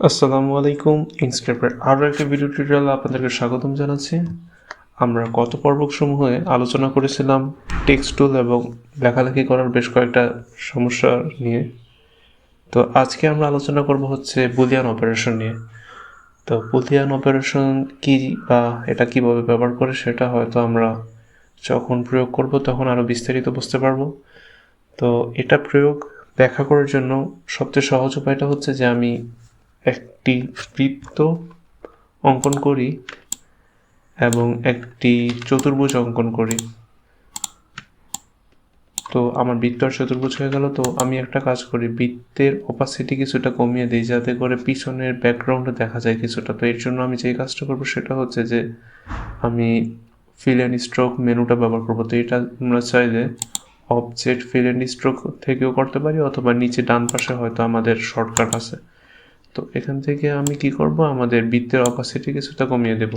আসসালামু আলাইকুম। ইনস্ক্রিপ্টের আরও একটা ভিডিও টিউটোরিয়ালে আপনাদেরকে স্বাগতম জানাচ্ছি। আমরা গত পর্বসমূহে আলোচনা করেছিলাম টেক্সট টুল এবং লেখালেখি করার বেশ কয়েকটা সমস্যা নিয়ে। তো আজকে আমরা আলোচনা করব হচ্ছে বুলিয়ান অপারেশন নিয়ে। তো বুলিয়ান অপারেশন কি বা এটা কিভাবে ব্যবহার করে সেটা হয়তো আমরা যখন প্রয়োগ করব তখন আরও বিস্তারিত বুঝতে পারবো। তো এটা প্রয়োগ ব্যাখ্যা করার জন্য সবচেয়ে সহজ উপায়টা হচ্ছে যে আমি একটি বৃত্ত অঙ্কন করি এবং একটি চতুর্ভুজ অঙ্কন করি। তো আমার বৃত্ত আর চতুর্ভুজ হয়ে গেল। তো আমি একটা কাজ করি, বৃত্তের অপাসিটি কিছুটা কমিয়ে দিই যাতে করে পিছনের ব্যাকগ্রাউন্ডে দেখা যায় কিছুটা। তো এর জন্য আমি যেই কাজটা করবো সেটা হচ্ছে যে আমি ফিল অ্যান্ড স্ট্রোক মেনুটা ব্যবহার করবো। তো এটা আমরা চাইলে অবজেক্ট ফিল অ্যান্ড স্ট্রোক থেকেও করতে পারি, অথবা নিচে ডান পাশে হয়তো আমাদের শর্টকাট আছে। তো এখান থেকে আমি কি করব, আমাদের বৃত্তের অপাসিটি কিছুটা কমিয়ে দেব।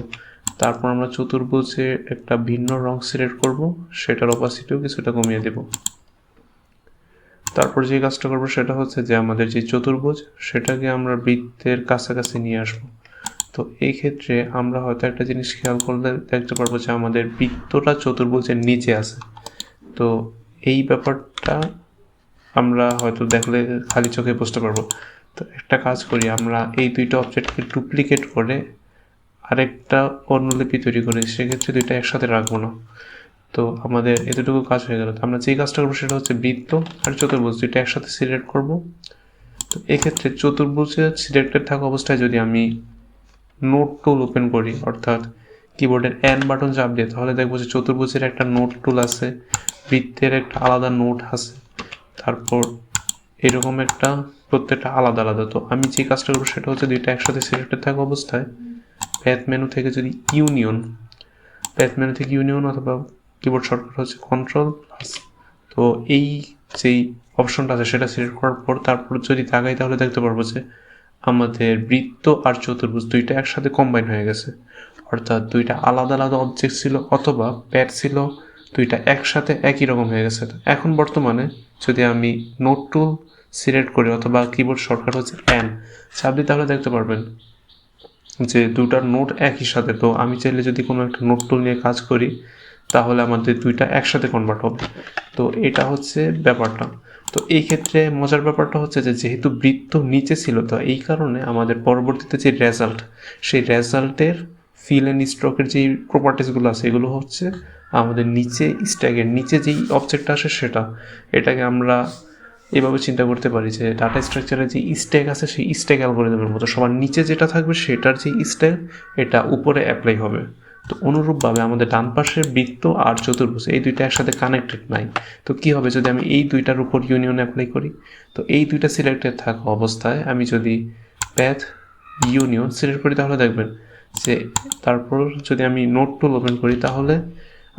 তারপর আমরা চতুর্ভুজে একটা ভিন্ন রং সিলেক্ট করব, সেটার অপাসিটিও কিছুটা কমিয়ে দেব। তারপর যে কাজটা করব সেটা হচ্ছে যে আমাদের যে চতুর্ভুজ সেটাকে আমরা বৃত্তের কাছাকাছি নিয়ে আসব। তো এই ক্ষেত্রে আমরা হয়তো একটা জিনিস খেয়াল করলে দেখতে পারবো যে আমাদের বৃত্তটা চতুর্ভুজের নিচে আছে। তো এই ব্যাপারটা আমরা হয়তো দেখলে খালি চোখে বুঝতে পারবো। তো একটা কাজ করি, আমরা এই দুইটা অবজেক্টকে ডুপ্লিকেট করে আরেকটা অনুলিপি তৈরি করি, সেক্ষেত্রে দুইটা একসাথে রাখবো না। তো আমাদের এতটুকু কাজ হয়ে গেল। তো আমরা যেই কাজটা করবো সেটা হচ্ছে বৃত্ত আর চতুর্ভুজ দুইটা একসাথে সিলেক্ট করব। তো এক্ষেত্রে চতুর্ভুজে সিলেক্টেড থাকা অবস্থায় যদি আমি নোট টুল ওপেন করি, অর্থাৎ কিবোর্ডের এন বাটন চাপ দিয়ে, তাহলে দেখবো যে চতুর্ভুজের একটা নোট টুল আছে, বৃত্তের একটা আলাদা নোট আছে, তারপর এরকম একটা প্রত্যেকটা আলাদা আলাদা। তো আমি যে কাজটা করবো সেটা হচ্ছে দুইটা একসাথে সিলেক্টেড থাকা অবস্থায় প্যাথ মেনু থেকে যদি ইউনিয়ন অথবা কিবোর্ড শর্টকাট হচ্ছে কন্ট্রোল প্লাস, তো এই যেই অপশনটা আছে সেটা সিলেক্ট করার পর তারপর যদি তাকাই তাহলে দেখতে পারবো যে আমাদের বৃত্ত আর চতুর্ভুজ দুইটা একসাথে কম্বাইন হয়ে গেছে। অর্থাৎ দুইটা আলাদা আলাদা অবজেক্ট ছিল অথবা প্যাড ছিল, দুইটা একসাথে একই রকম হয়ে গেছে। এখন বর্তমানে যদি আমি নোট টুল সিলেক্ট করি অথবা কিবোর্ড শর্টকাট হচ্ছে এন চাপ দিই, তাহলে দেখতে পারবেন যে দুটার নোট একই সাথে। তো আমি চাইলে যদি কোনো একটা নোট টুল নিয়ে কাজ করি তাহলে আমাদের দুইটা একসাথে কনভার্ট হবে। তো এটা হচ্ছে ব্যাপারটা। তো এই ক্ষেত্রে মজার ব্যাপারটা হচ্ছে যে যেহেতু বৃত্ত নিচে ছিল, তো এই কারণে আমাদের পরবর্তীতে যে রেজাল্ট, সেই রেজাল্টের ফিল অ্যান্ড স্ট্রোকের যেই প্রপার্টিসগুলো আছে এগুলো হচ্ছে আমাদের নিচে স্ট্যাকের নিচে যেই অবজেক্টটা আসে সেটা। এটাকে আমরা এভাবে চিন্তা করতে পারি যে ডাটা স্ট্রাকচারে যে স্ট্যাক আছে সেই স্ট্যাক অ্যালগরিদমের মতো সবার নিচে যেটা থাকবে সেটার যে স্ট্যাক এটা উপরে অ্যাপ্লাই হবে। তো অনুরূপভাবে আমাদের ডান পাশের বৃত্ত আর চতুর্ভুজ এই দুইটা একসাথে কানেক্টেড নাই। তো কী হবে যদি আমি এই দুইটার উপর ইউনিয়ন অ্যাপ্লাই করি? তো এই দুইটা সিলেক্টেড থাকা অবস্থায় আমি যদি প্যাথ ইউনিয়ন সিলেক্ট করি তাহলে দেখবেন যে তারপর যদি আমি নোট টুল ওপেন করি তাহলে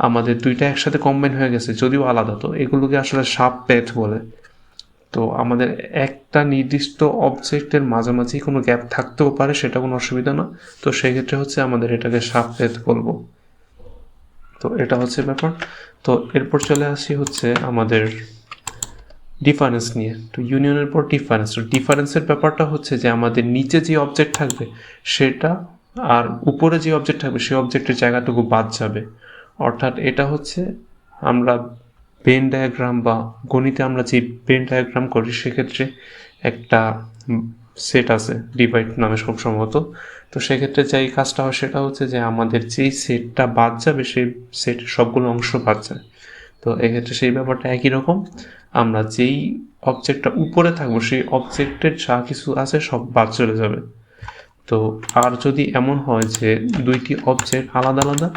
আমাদের দুইটা একসাথে কম্বাইন হয়ে গেছে, যদিও আলাদা। তো এগুলোকে আসলে সাব প্যাথ বলে। তো আমাদের একটা নির্দিষ্ট অবজেক্টের মাঝামাঝি কোনো গ্যাপ থাকতেও পারে, সেটা কোনো অসুবিধা না। তো সেক্ষেত্রে হচ্ছে আমাদের এটাকে সাব প্যাথ বলবো। তো এটা হচ্ছে ব্যাপার। তো এরপর চলে আসি হচ্ছে আমাদের ডিফারেন্স নিয়ে। তো ইউনিয়নের পর ডিফারেন্স। তো ডিফারেন্সের ব্যাপারটা হচ্ছে যে আমাদের নিচে যে অবজেক্ট থাকবে সেটা আর উপরে যে অবজেক্ট থাকবে সেই অবজেক্টের জায়গাটুকু বাদ যাবে। অর্থাৎ এটা হচ্ছে আমরা ভেন ডায়াগ্রাম বা গণিতে আমরা যে ভেন ডায়াগ্রাম করি সেক্ষেত্রে একটা সেট আছে ডিভাইড নামে খুব সম্ভবত। তো সেক্ষেত্রে যেই কাজটা হয় সেটা হচ্ছে যে আমাদের যেই সেটটা বাদ যাবে সেই সেটের সবগুলো অংশ বাদ যায়। তো এক্ষেত্রে সেই ব্যাপারটা একই রকম, আমরা যেই অবজেক্টটা উপরে থাকবো সেই অবজেক্টের যা কিছু আছে সব বাদ চলে যাবে। তো আর যদি এমন হয় যে দুইটি অবজেক্ট আলাদা আলাদা,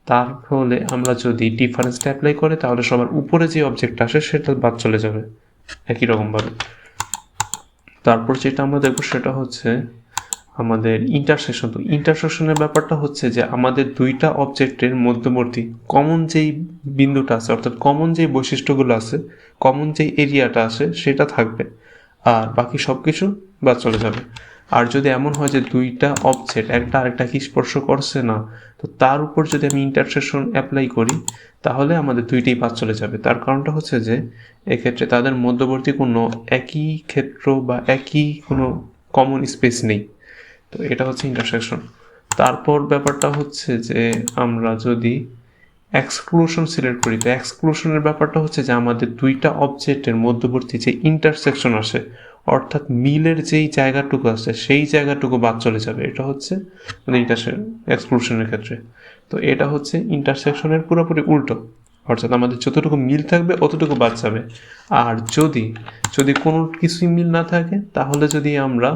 তার ফলে আমরা যদি ডিফারেন্সটা অ্যাপ্লাই করি তাহলে সবার উপরে যে অবজেক্টটা আসে সেটা বাদ চলে যাবে একই রকমভাবে। তারপর যেটা আমরা দেখবো সেটা হচ্ছে আমাদের ইন্টারসেকশন। তো ইন্টারসেকশনের ব্যাপারটা হচ্ছে যে আমাদের দুইটা অবজেক্টের মধ্যবর্তী কমন যেই বিন্দুটা আছে, অর্থাৎ কমন যেই বৈশিষ্ট্যগুলো আছে, কমন যেই এরিয়াটা আছে সেটা থাকবে আর বাকি সব কিছু বাদ চলে যাবে। আর যদি এমন হয় যে দুইটা অবজেক্ট একটা আরেকটাকে স্পর্শ করছে না, তো তার উপর যদি আমি ইন্টারসেকশন অ্যাপ্লাই করি তাহলে আমাদের দুইটাই বাদ চলে যাবে। তার কারণটা হচ্ছে যে এক্ষেত্রে তাদের মধ্যবর্তী কোনো একই ক্ষেত্র বা একই কোনো কমন স্পেস নেই। তো এটা হচ্ছে ইন্টারসেকশন। তারপর ব্যাপারটা হচ্ছে যে আমরা যদি এক্সক্লুশন সিলেক্ট করি, তো এক্সক্লুশনের ব্যাপারটা হচ্ছে যে আমাদের দুইটা অবজেক্টের মধ্যবর্তী যে ইন্টারসেকশন আসে, অর্থাৎ মিলের যেই জায়গাটুকু আছে সেই জায়গাটুকু বাদ চলে যাবে। এটা হচ্ছে মানে এক্সক্লুশনের ক্ষেত্রে। তো এটা হচ্ছে ইন্টারসেকশনের পুরোপুরি উল্টো, অর্থাৎ আমাদের যতটুকু মিল থাকবে অতটুকু বাদ যাবে। আর যদি যদি কোনো কিছুই মিল না থাকে, তাহলে যদি আমরা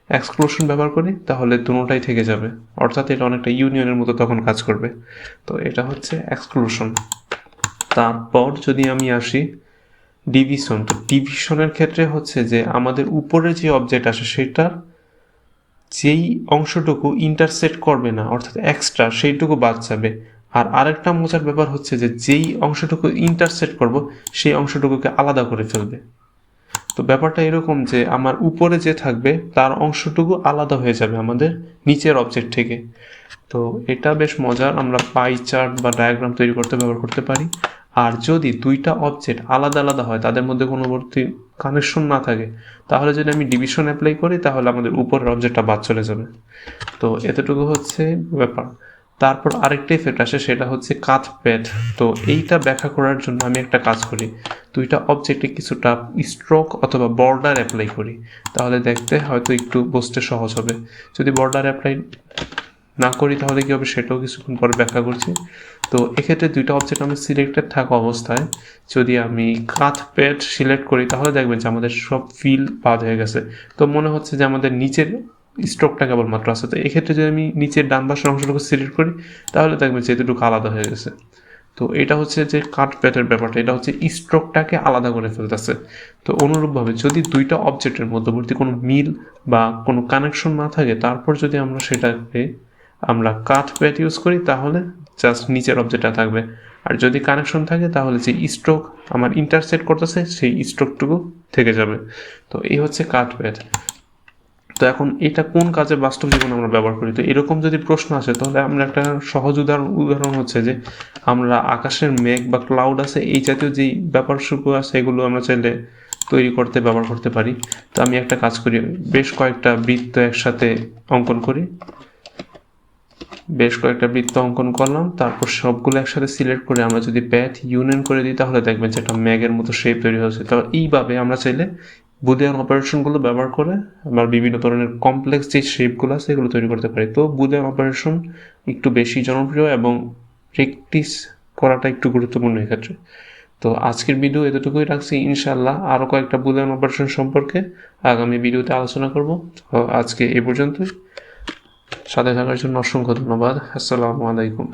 এক্সক্লুশন ব্যবহার করি তাহলে দুটোটাই থেকে যাবে, অর্থাৎ এটা অনেকটা ইউনিয়নের মতো তখন কাজ করবে। তো এটা হচ্ছে এক্সক্লুশন। তারপর যদি আমি আসি ডিভিশন, তো ডিভিশনের ক্ষেত্রে হচ্ছে যে আমাদের উপরে যে অবজেক্ট আসে সেটার যেই অংশটুকু ইন্টারসেক্ট করবে না, অর্থাৎ এক্সট্রা, সেইটুকু বাদ যাবে। আর আরেকটা মজার ব্যাপার হচ্ছে যে যেই অংশটুকু ইন্টারসেক্ট করব সেই অংশটুকুকে আলাদা করে ফেলবে। তো ব্যাপারটা এরকম যে আমার উপরে যে থাকবে তার অংশটুকু আলাদা হয়ে যাবে আমাদের নিচের অবজেক্ট থেকে। তো এটা বেশ মজার, আমরা পাই চার্ট বা ডায়াগ্রাম তৈরি করতে ব্যবহার করতে পারি। আর যদি দুইটা অবজেক্ট আলাদা আলাদা হয়, তাদের মধ্যে কোনোবর্তী কানেকশন না থাকে, তাহলে যদি আমি ডিভিশন অ্যাপ্লাই করি তাহলে আমাদের উপরের অবজেক্টটা বাদ চলে যাবে। তো এতটুকু হচ্ছে ব্যাপার। তারপর আরেকটা ইফেক্ট আসে, সেটা হচ্ছে কাট প্যাড। তো এইটা ব্যাখ্যা করার জন্য আমি একটা কাজ করি, দুইটা অবজেক্টে কিছুটা স্ট্রোক অথবা বর্ডার অ্যাপ্লাই করি, তাহলে দেখতে হয়তো একটু বুঝতে সহজ হবে। যদি বর্ডার অ্যাপ্লাই না করি তাহলে কী হবে সেটাও কিছুক্ষণ পরে ব্যাখ্যা করছি। তো এক্ষেত্রে দুইটা অবজেক্ট আমি সিলেক্টেড থাকা অবস্থায় যদি আমি কাট প্যাড সিলেক্ট করি তাহলে দেখবেন যে আমাদের সব ফিল বাদ হয়ে গেছে। তো মনে হচ্ছে যে আমাদের নিচের স্ট্রোকটা কেবলমাত্র আছে। তো এক্ষেত্রে যদি আমি নিচের ডান পাশের অংশটুকু সিলেক্ট করি তাহলে দেখবেন যে এতটুকু আলাদা হয়ে গেছে। তো এটা হচ্ছে যে কাট প্যাডের ব্যাপারটা, এটা হচ্ছে স্ট্রোকটাকে আলাদা করে ফেলতেছে। তো অনুরূপভাবে যদি দুইটা অবজেক্টের মধ্যবর্তী কোনো মিল বা কোনো কানেকশন না থাকে, তারপর যদি আমরা কাট প্যাড ইউজ করি তাহলে জাস্ট নিচের অবজেক্টটা থাকবে। আর যদি কানেকশন থাকে তাহলে যে স্ট্রোক আমার ইন্টারসেক্ট করতেছে সেই স্ট্রোকটুকু থেকে যাবে। তো এই হচ্ছে কাট প্যাড। তো এখন এটা কোন কাজে বাস্তব জীবনে আমরা ব্যবহার করি? তো এরকম যদি প্রশ্ন আসে তাহলে আমরা একটা সহজ উদাহরণ হচ্ছে যে আমরা আকাশের মেঘ বা ক্লাউড আছে এই জাতীয় যেই ব্যাপারটুকু আছে এগুলো আমরা চাইলে তৈরি করতে ব্যবহার করতে পারি। তো আমি একটা কাজ করি, বেশ কয়েকটা বৃত্ত একসাথে অঙ্কন করি, করলাম, তারপর সবগুলো একসাথে সিলেক্ট করে আমরা যদি প্যাথ ইউনিয়ন করে দিই তাহলে দেখবেন যে একটা ম্যাগের মতো শেপ তৈরি হয়েছে। তো এইভাবে আমরা চাইলে বুলিয়ান অপারেশনগুলো ব্যবহার করে আমরা বিভিন্ন ধরনের কমপ্লেক্স যে শেপগুলো আছে এগুলো তৈরি করতে পারি। তো বুলিয়ান অপারেশন একটু বেশি জনপ্রিয় এবং প্র্যাকটিস করাটা একটু গুরুত্বপূর্ণ এক্ষেত্রে। তো আজকের ভিডিও এতটুকুই রাখছি, ইনশাল্লাহ আরও কয়েকটা বুলিয়ান অপারেশন সম্পর্কে আগামী ভিডিওতে আলোচনা করব। তো আজকে এ পর্যন্তই, সাথে থাকার জন্য অসংখ্য ধন্যবাদ। আসসালামু আলাইকুম।